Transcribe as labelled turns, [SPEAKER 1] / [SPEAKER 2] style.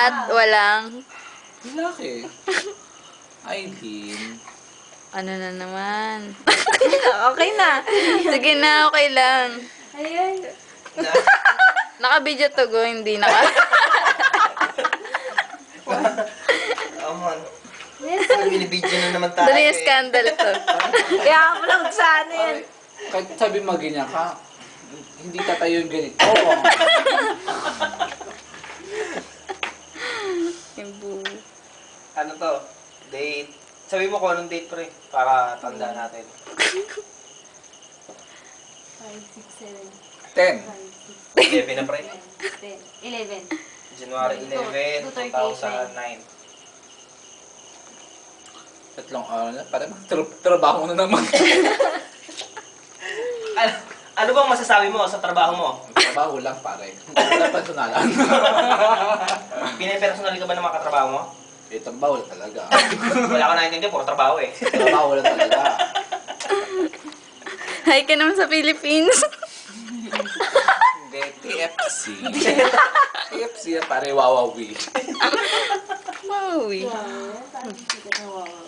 [SPEAKER 1] At walang...
[SPEAKER 2] Laki. Aileen.
[SPEAKER 1] Ano na naman? Okay na. Sige na, okay lang.
[SPEAKER 3] Ayan.
[SPEAKER 1] Naka-video to go, hindi naka...
[SPEAKER 4] Aman. Binibidyo na naman tayo
[SPEAKER 1] Dali yung scandal to.
[SPEAKER 3] Kaya ako lang sa ano yan.
[SPEAKER 2] Kahit sabi mo ganyan ka, hindi tatayo yung ganito.
[SPEAKER 1] Yung boo.
[SPEAKER 4] Ano to? Date. Sabi mo kung anong date pre, para tanda natin.
[SPEAKER 3] 5, 6, 7,
[SPEAKER 2] 10.
[SPEAKER 4] 11 na pre.
[SPEAKER 3] 10, 11.
[SPEAKER 4] January 11, 2009.
[SPEAKER 2] Tatlong araw na. Para trabaho na naman.
[SPEAKER 4] Ano bang masasabi mo sa trabaho mo?
[SPEAKER 2] Trabaho lang pare. Wala personalan.
[SPEAKER 4] Pinapersonal ka ba ng mga katrabaho mo?
[SPEAKER 2] Eh, trabaho lang talaga.
[SPEAKER 4] Wala ko naintindihan, puro trabaho eh.
[SPEAKER 2] Trabaho lang talaga.
[SPEAKER 1] Hi ka naman sa Philippines.
[SPEAKER 2] Hindi, TFC. TFC pare wawawi.
[SPEAKER 1] Maui.
[SPEAKER 3] Wow, saan kita na wow.